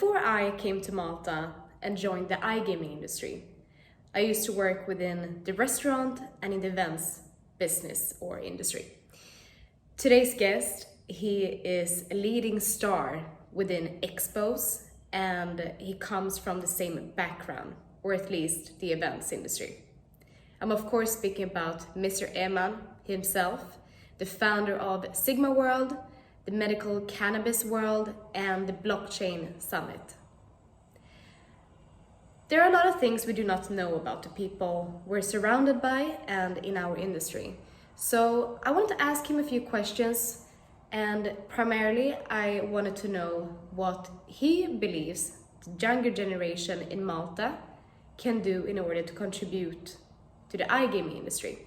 Before I came to Malta and joined the iGaming industry, I used to work within the restaurant and in the events business or industry. Today's guest, he is a leading star within Expos and he comes from the same background, or at least the events industry. I'm of course speaking about Mr. Eman himself, the founder of SiGMA World, the medical cannabis world, and the blockchain summit. There are a lot of things we do not know about the people we're surrounded by and in our industry. So I wanted to ask him a few questions, and primarily I wanted to know what he believes the younger generation in Malta can do in order to contribute to the iGaming industry.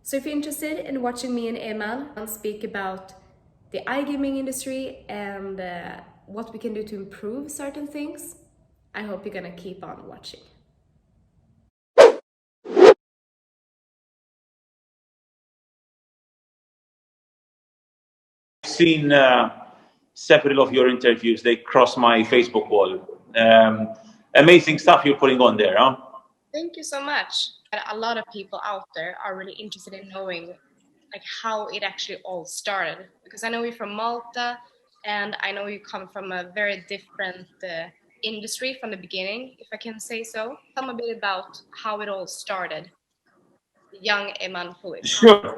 So if you're interested in watching me and Eman speak about the iGaming industry and what we can do to improve certain things, I hope you're gonna keep on watching. I've seen several of your interviews. They cross my Facebook wall. Amazing stuff you're putting on there, huh? Thank you so much. A lot of people out there are really interested in knowing like how it actually all started, because I know you're from Malta and I know you come from a very different industry from the beginning, if I can say so. Tell me a bit about how it all started, young Eman Pulis. Sure.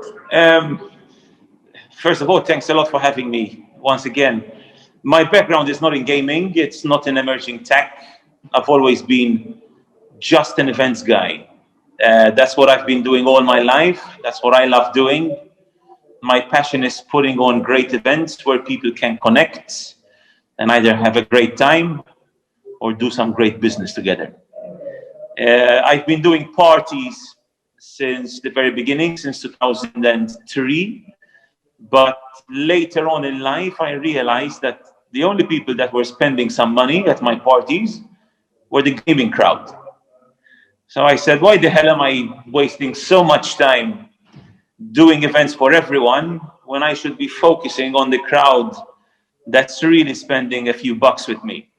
First of all, thanks a lot for having me once again. My background is not in gaming. It's not in emerging tech. I've always been just an events guy. That's what I've been doing all my life. That's what I love doing. My passion is putting on great events where people can connect and either have a great time or do some great business together. I've been doing parties since the very beginning, since 2003. But later on in life, I realized that the only people that were spending some money at my parties were the gaming crowd. So I said, why the hell am I wasting so much time doing events for everyone when I should be focusing on the crowd that's really spending a few bucks with me?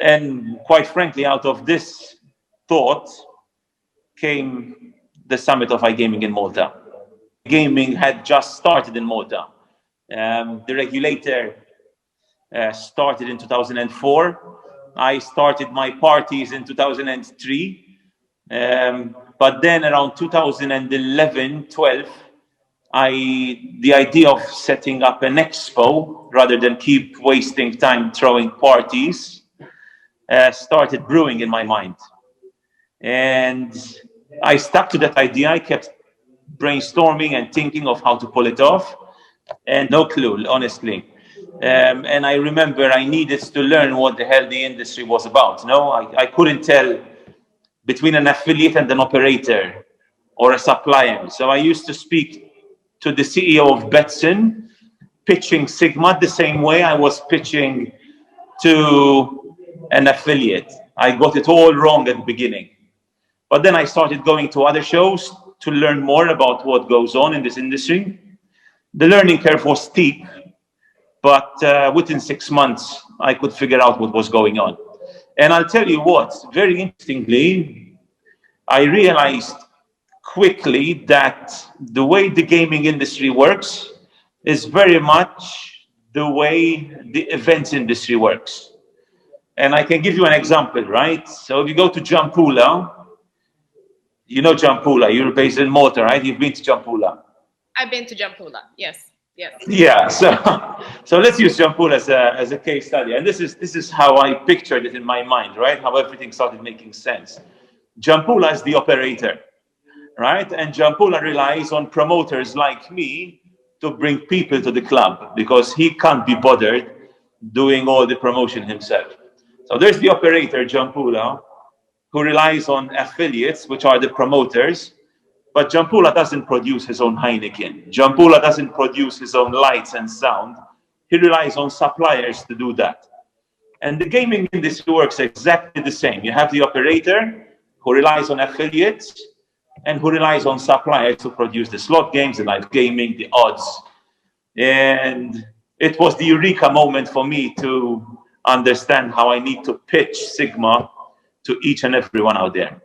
And quite frankly, out of this thought came the summit of iGaming in Malta. Gaming had just started in Malta. The regulator started in 2004. I started my parties in 2003. But then around 2011, 12, the idea of setting up an expo rather than keep wasting time throwing parties started brewing in my mind. And I stuck to that idea. I kept brainstorming and thinking of how to pull it off, and no clue, honestly. And I remember I needed to learn what the hell the industry was about. No, I couldn't tell between an affiliate and an operator or a supplier. So I used to speak to the CEO of Betson, pitching SiGMA the same way I was pitching to an affiliate. I got it all wrong at the beginning. But then I started going to other shows to learn more about what goes on in this industry. The learning curve was steep, but within 6 months, I could figure out what was going on. And I'll tell you what, very interestingly, I realized quickly that the way the gaming industry works is very much the way the events industry works. And I can give you an example, right? So if you go to Jampula, you know Jampula, you're based in Malta, right? You've been to Jampula. I've been to Jampula, yes. Yeah, so let's use Jampula as a case study. And this is how I pictured it in my mind, right? How everything started making sense. Jampula is the operator, right? And Jampula relies on promoters like me to bring people to the club because he can't be bothered doing all the promotion himself. So there's the operator, Jampula, who relies on affiliates, which are the promoters. But Jampula doesn't produce his own Heineken. Jampula doesn't produce his own lights and sound. He relies on suppliers to do that. And the gaming industry works exactly the same. You have the operator who relies on affiliates and who relies on suppliers to produce the slot games, the live gaming, the odds. And it was the eureka moment for me to understand how I need to pitch SiGMA to each and everyone out there.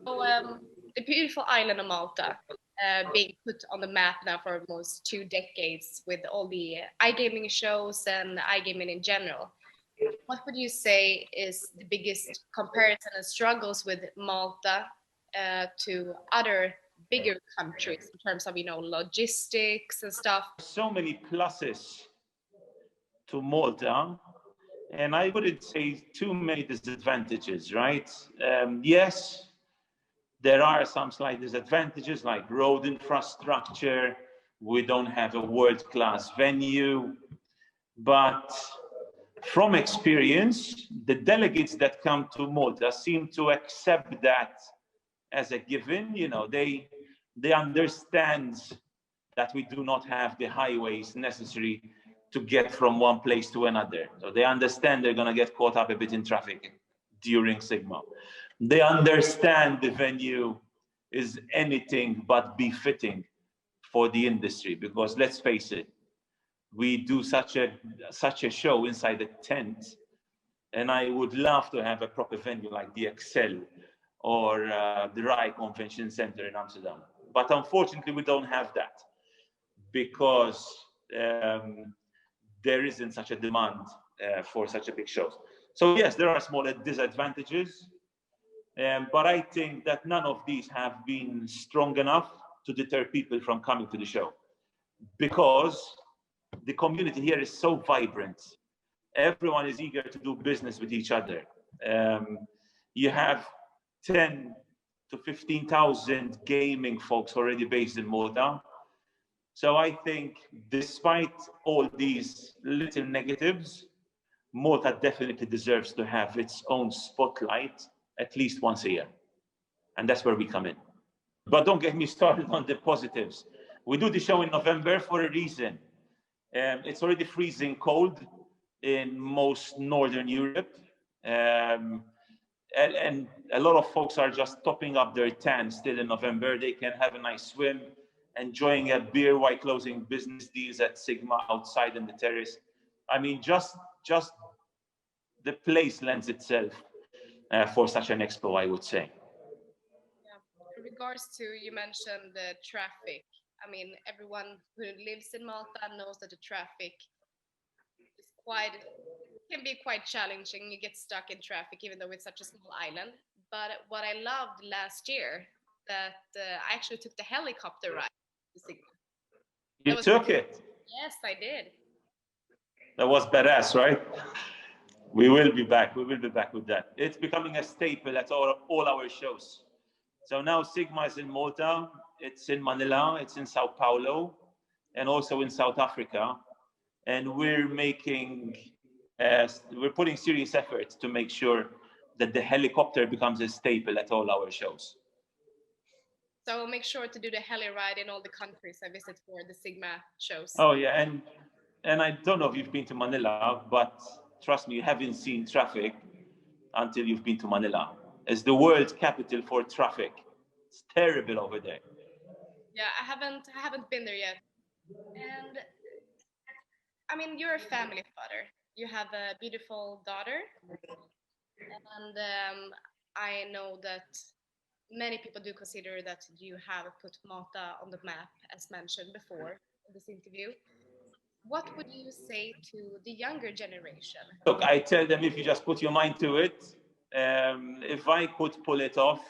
So, the beautiful island of Malta, being put on the map now for almost 2 decades with all the iGaming shows and iGaming in general. What would you say is the biggest comparison and struggles with Malta to other bigger countries in terms of, logistics and stuff? So many pluses to Malta, and I wouldn't say too many disadvantages, right? Yes, there are some slight disadvantages like road infrastructure. We don't have a world-class venue, but from experience, the delegates that come to Malta seem to accept that as a given. They understand that we do not have the highways necessary to get from one place to another. So they understand they're going to get caught up a bit in traffic during SiGMA. They understand the venue is anything but befitting for the industry, because let's face it, we do such a show inside a tent, and I would love to have a proper venue like the Excel or the Rai Convention Center in Amsterdam. But unfortunately, we don't have that because there isn't such a demand for such a big shows. So yes, there are smaller disadvantages, but I think that none of these have been strong enough to deter people from coming to the show, because the community here is so vibrant. Everyone is eager to do business with each other. You have 10 to 15,000 gaming folks already based in Malta. So I think despite all these little negatives, Malta definitely deserves to have its own spotlight at least once a year. And that's where we come in. But don't get me started on the positives. We do the show in November for a reason. It's already freezing cold in most Northern Europe. And a lot of folks are just topping up their tan still in November. They can have a nice swim, enjoying a beer while closing business deals at SiGMA outside in the terrace. I mean, just the place lends itself for such an expo, I would say. In regards to, you mentioned the traffic. I mean, everyone who lives in Malta knows that the traffic is can be quite challenging. You get stuck in traffic, even though it's such a small island. But what I loved last year, that I actually took the helicopter ride to SiGMA. You took it? Yes, I did. That was badass, right? We will be back. We will be back with that. It's becoming a staple at all our shows. So now SiGMA is in Malta, it's in Manila, it's in Sao Paulo, and also in South Africa. And we're putting serious efforts to make sure that the helicopter becomes a staple at all our shows. So I'll make sure to do the heli ride in all the countries I visit for the SiGMA shows. Oh yeah, and I don't know if you've been to Manila, but trust me, you haven't seen traffic until you've been to Manila. It's the world's capital for traffic. It's terrible over there. Yeah, I haven't been there yet. And I mean, you're a family father. You have a beautiful daughter, and I know that many people do consider that you have put Malta on the map, as mentioned before in this interview. What would you say to the younger generation? Look, I tell them, if you just put your mind to it, if I could pull it off,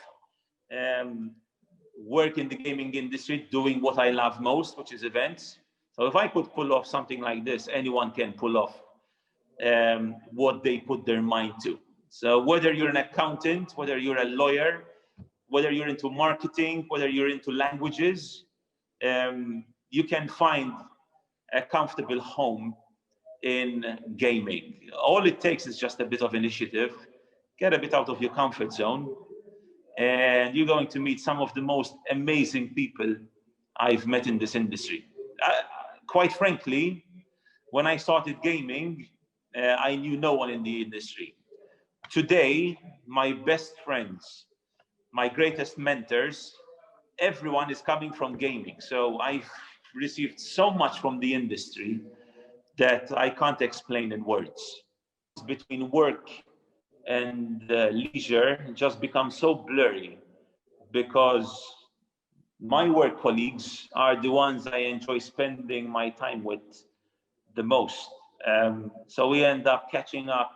work in the gaming industry, doing what I love most, which is events. So if I could pull off something like this, anyone can pull off what they put their mind to. So whether you're an accountant, whether you're a lawyer, whether you're into marketing, whether you're into languages, you can find a comfortable home in gaming. All it takes is just a bit of initiative, get a bit out of your comfort zone, and you're going to meet some of the most amazing people I've met in this industry. Quite frankly, when I started gaming, I knew no one in the industry. Today, my best friends, my greatest mentors, everyone is coming from gaming. So I've received so much from the industry that I can't explain in words. between work and leisure just become so blurry, because my work colleagues are the ones I enjoy spending my time with the most. So we end up catching up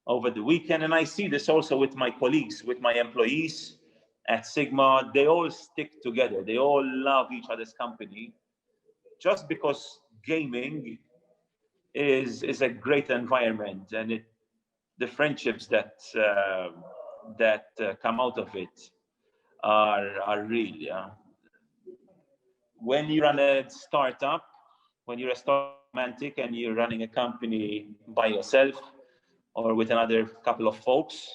over the weekend. And I see this also with my colleagues, with my employees at SiGMA. They all stick together. They all love each other's company, just because gaming is a great environment, and the friendships that come out of it are real. Yeah. When you run a startup, when you're a startup romantic and you're running a company by yourself or with another couple of folks,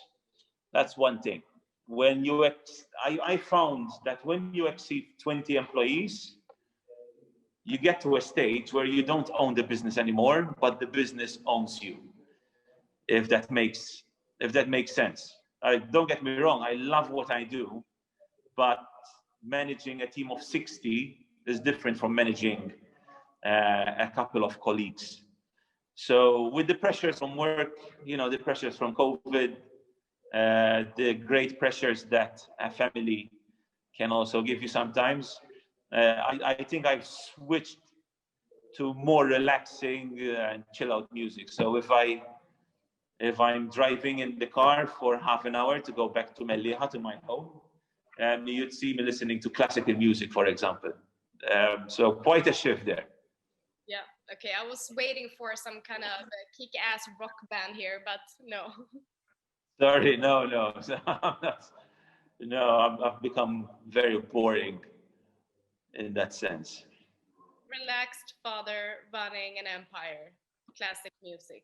that's one thing. When I found that when you exceed 20 employees, you get to a stage where you don't own the business anymore, but the business owns you. If that makes sense. Don't get me wrong, I love what I do, but managing a team of 60 is different from managing a couple of colleagues. So with the pressures from work, the pressures from COVID, the great pressures that a family can also give you sometimes, I think I've switched to more relaxing and chill out music. So if I'm driving in the car for half an hour to go back to Melliha, to my home, you'd see me listening to classical music, for example. So quite a shift there. Yeah, okay. I was waiting for some kind of kick-ass rock band here, but no. Sorry, no. No, I've become very boring in that sense. Relaxed father running an empire. Classic music.